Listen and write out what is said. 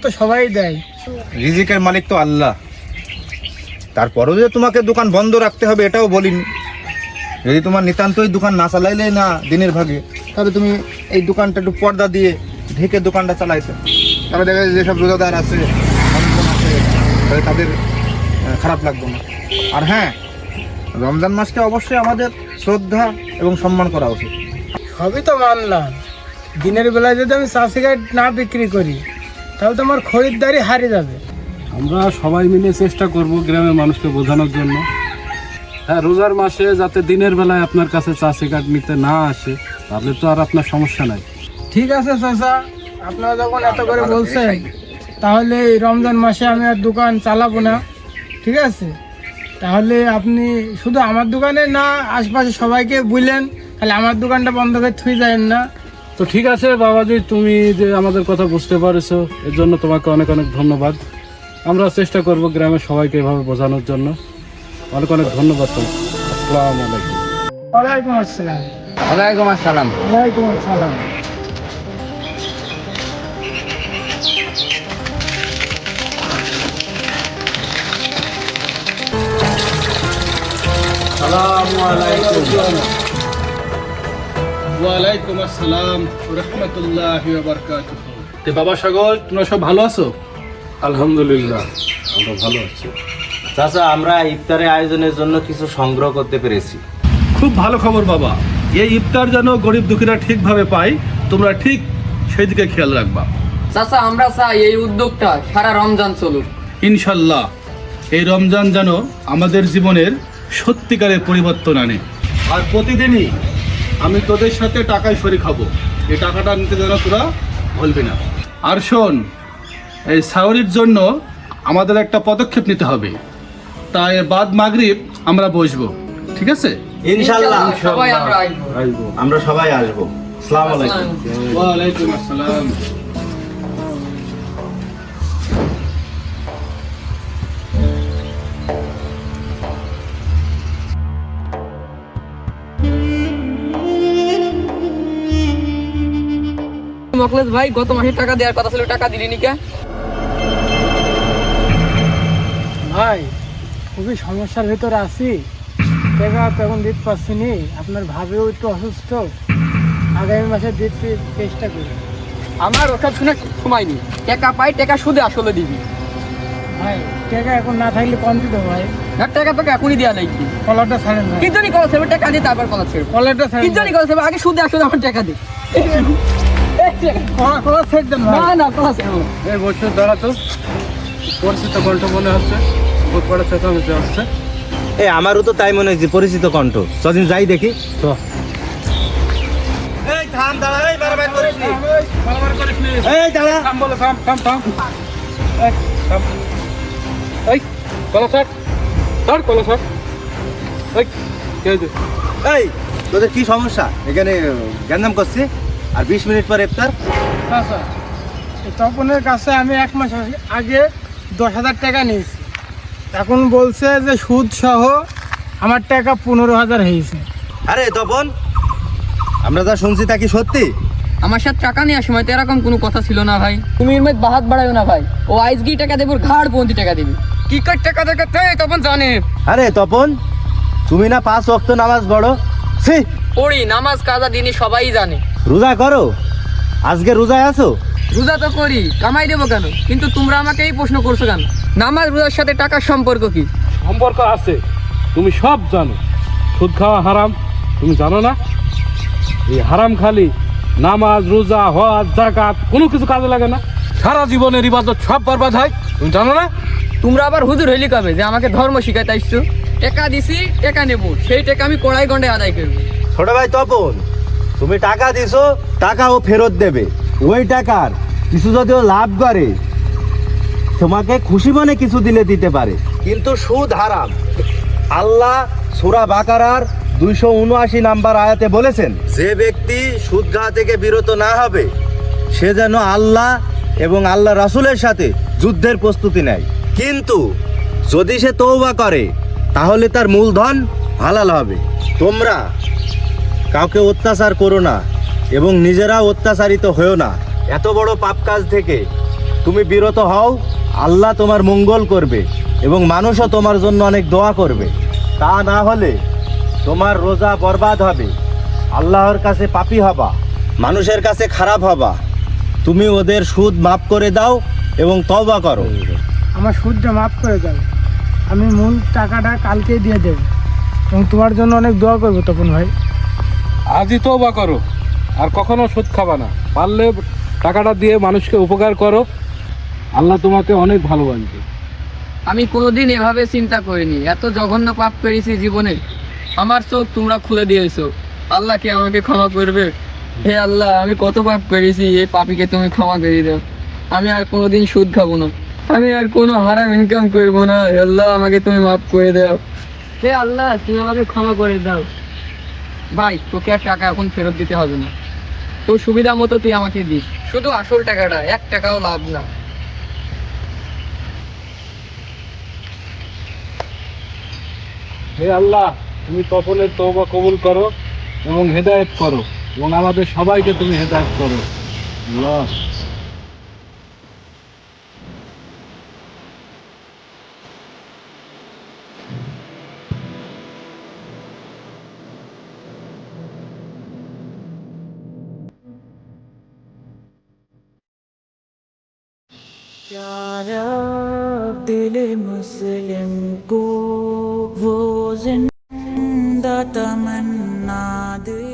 তো সবাই দেয়। রিজিকের মালিক তো আল্লাহ। তারপরেও যে তোমাকে দোকান বন্ধ রাখতে হবে এটাও বলিনি। যদি তোমার নিতান্তই দোকান না চালাইলে না দিনের ভাগে, তাহলে তুমি এই দোকানটা একটু পর্দা দিয়ে ঢেকে দোকানটা চালাইতে। তাহলে দেখা যায় যেসব রোজাদার আছে, মানুষজন আছে, তাহলে তাদের খারাপ লাগবে না। আর হ্যাঁ, রমজান মাসকে অবশ্যই আমাদের শ্রদ্ধা এবং সম্মান করা উচিত। সবই তো মানলাম, দিনের বেলায় যদি আমি চা সিগারেট না বিক্রি করি তাহলে তো আমার খরিদ্দারি হারিয়ে যাবে। আমরা সবাই মিলে চেষ্টা করব গ্রামের মানুষকে বোঝানোর জন্য। হ্যাঁ, রোজার মাসে যাতে দিনের বেলায় আপনার কাছে চা সিগারেট নিতে না আসে, তাহলে তো আর আপনার সমস্যা নাই। ঠিক আছে চাচা, আপনারা যখন এত করে বলছেন তাহলে এই রমজান মাসে আমি আর দোকান চালাবো না। ঠিক আছে, তাহলে আপনি শুধু আমার দোকানে না, আশপাশে সবাইকে বললেন, তাহলে আমার দোকানটা বন্ধ করে থুই যাবেন না। তো ঠিক আছে বাবাজি, তুমি যে আমাদের কথা বুঝতে পারছো এর জন্য তোমাকে অনেক অনেক ধন্যবাদ। আমরা চেষ্টা করব গ্রামের সবাইকে এভাবে বোঝানোর জন্য। অনেক অনেক ধন্যবাদ তোমাকে। আসসালামু আলাইকুম। ওয়ালাইকুম আসসালাম। ওয়ালাইকুম আসসালাম। ওয়ালাইকুম আসসালাম। ওয়ালাইকুম আসসালাম ওয়া রাহমাতুল্লাহি ওয়া বারাকাতুহু। তে বাবা সাগর, তোমরা সব ভালো আছো? আলহামদুলিল্লাহ, আমরা ভালো আছি। চাচা, আমরা ইফতারের আয়োজনের জন্য কিছু সংগ্রহ করতে পেরেছি। খুব ভালো খবর বাবা। এই ইফতার যেন গরিব দুঃখীরা ঠিকভাবে পায়, তোমরা ঠিক সেই দিকে খেয়াল রাখবা। চাচা, আমরা চাই এই উদ্যোগটা সারা রমজান চলুক। ইনশাল্লাহ এই রমজান যেন আমাদের জীবনের সত্যিকারের পরিবর্তন আনে। আর প্রতিদিনই আমি তোদের সাথে টাকায় শরীক হব, এই টাকাটা নিতে যেন তোরা ভুলবি না। আর শোন, এই সাওরির জন্য আমাদের একটা পদক্ষেপ নিতে হবে, তাই বাদ মাগরিব আমরা বসবো, ঠিক আছে? ইনশাআল্লাহ সবাই আমরা আসবো। আমরা সবাই আসবো। আসসালামু আলাইকুম। ওয়ালাইকুম আসসালাম। মকলেশ ভাই, গত মাসে টাকা দেওয়ার কথা ছিল, টাকা দিলি নি কে? ভাই, খুবই সমস্যার ভিতরে আছি, টাকা তেমন দিতে পারছি নি। আপনার ভাবেও একটু অসুস্থ, আগামী মাসে দিতে চেষ্টা করি। আমার ওসব শুনে সময় নেই। টাকা পাই, টাকা সুদে আসলে দিবি। ভাই, টাকা এখন না থাকলে কম দিতে ভাই। আর টাকা তোকে এখনই দেওয়া লাগবে। কলারটা ছাড়েন ভাই, কি জানি কলা ছেড়ে টাকা দিয়ে তারপর কলা ছেড়ে। কলারটা কি ছাড়েন জানি কলা ছেড়ে আগে সুদে আসলে আমার টাকা দে। কলা ছেড়ে দেন না ভাই। না, কলা ছেড়ে। এই বছর দাঁড়াতো পরিচিত কণ্ঠ মনে হচ্ছে, বহুত বড় চেঁচামেচি হচ্ছে। আমারও তো তাই মনে হয়েছে, পরিচিত কণ্ঠ। চদিন যাই দেখি। তো এই থাম, দাঁড়া, এই বারবার করিস নি। বারবার করিস নি। এই দাঁড়া। থাম বলে, থাম থাম থাম। এই, থাম। এই কলা ছাড়, ছাড় কলা ছাড়। এই কে দে? এই, তোদের কি সমস্যা? এখানে গ্যাঞ্জাম করছি, আর 20 মিনিট পর ইফতার। আচ্ছা, তপনের কাছে আমি 1 মাস আগে 10,000 টাকা নিয়েছি। এখন বলছে যে সুদ সহ আমার টাকা 15,000 হয়েছে। আরে তপন, আমরা যা শুনছি তা কি সত্যি? আমার সাথে টাকা নেওয়ার সময় তো এরকম কোনো কথা ছিল না ভাই। তুমি এর মধ্যে বাহাত বাড়াইও না ভাই। ও আইস গিয়ে টাকা দেবো, ঘাড় পন্থী টাকা দিবি। কি কর টাকা দেখাতে তখন জানে। আরে তপন, তুমি না 5 ওয়াক্ত নামাজ পড়ো? ছি, পড়ি, নামাজ কাজা দিনই সবাই জানে। রোজা করো? আজকে রোজায় আছো? রোজা তো করি, কামাই দেবো কেন? কিন্তু তোমরা আমাকে এই প্রশ্ন করছো কেন? নামাজ রোজার সাথে টাকার সম্পর্ক কি? সম্পর্ক আছে, তুমি সব জানো। সুদ খাওয়া হারাম, তুমি জানো না? এই হারাম খালি নামাজ, রোজা, হজ, যাকাত কোনো কিছু কাজে লাগে না। সারা জীবনের ইবাদত সব বরবাদ হয়, তুমি জানো না? তোমরা আবার হুজুর হইলি কবে যে আমাকে ধর্ম শিখাইতে আসছো? টাকা দিছি, টাকা নেবো, সেই টাকা আমি কড়াই গন্ডে আদায় করবো। ছোট ভাই তপন, তুমি টাকা দিছো, টাকাও ফেরত দেবে। ওই টাকার কিছু যদি ও লাভ করে, তোমাকে খুশি মনে কিছু দিলে দিতে পারে, কিন্তু সুদ হারাম। আল্লাহ সূরা বাকারার 279 নাম্বার আয়াতে বলেছেন, যে ব্যক্তি সুদ খাওয়া থেকে বিরত না হবে সে যেন আল্লাহ এবং আল্লাহ রাসূলের সাথে যুদ্ধের প্রস্তুতি নেয়। কিন্তু যদি সে তওবা করে তাহলে তার মূলধন হালাল হবে। তোমরা কাউকে অত্যাচার করো না এবং নিজেরাও অত্যাচারিত হয়েও না। এত বড় পাপ কাজ থেকে তুমি বিরত হও, আল্লাহ তোমার মঙ্গল করবে এবং মানুষও তোমার জন্য অনেক দোয়া করবে। তা না হলে তোমার রোজা বরবাদ হবে, আল্লাহর কাছে পাপী হবা, মানুষের কাছে খারাপ হবা। তুমি ওদের সুদ মাফ করে দাও এবং তওবা করো। আমার সুদটা মাফ করে দাও, আমি মূল টাকাটা কালকেই দিয়ে দেবো এবং তোমার জন্য অনেক দোয়া করবো তপন ভাই। আজই তওবা করো, আর কখনো সুদ খাবা না। পারলে টাকাটা দিয়ে মানুষকে উপকার করো, আল্লাহ তোমাকে অনেক ভালোবাসবে। আমি কোনোদিন এভাবে চিন্তা করিনি, এত জঘন্য পাপ করেছি জীবনে। আমার চোখ তোমরা খুলে দিয়েছো, আল্লাহ কি আমাকে ক্ষমা করবে? হে আল্লাহ, আমি কত পাপ করেছি, এই পাপীকে তুমি ক্ষমা করে দাও। আমি আর কোনোদিন সুদ খাবো না, আমি আর কোনো হারাম ইনকাম করবো না। হে আল্লাহ, আমাকে তুমি মাফ করে দাও। হে আল্লাহ, তুমি আমাকে ক্ষমা করে দাও। ভাই, তোকে আর টাকা এখন ফেরত দিতে হবে না, তোর সুবিধা মতো তুই আমাকে দিস, শুধু আসল টাকাটা, 1 টাকাও লাভ না। হে আল্লাহ, তুমি তপনের তওবা কবুল করো এবং হেদায়েত করো, এবং আমাদের সবাইকে তুমি হেদায়েত করো। আল্লাহ। प्यारा दिल मुस्लिम को वो जिंदा तमन्ना दे।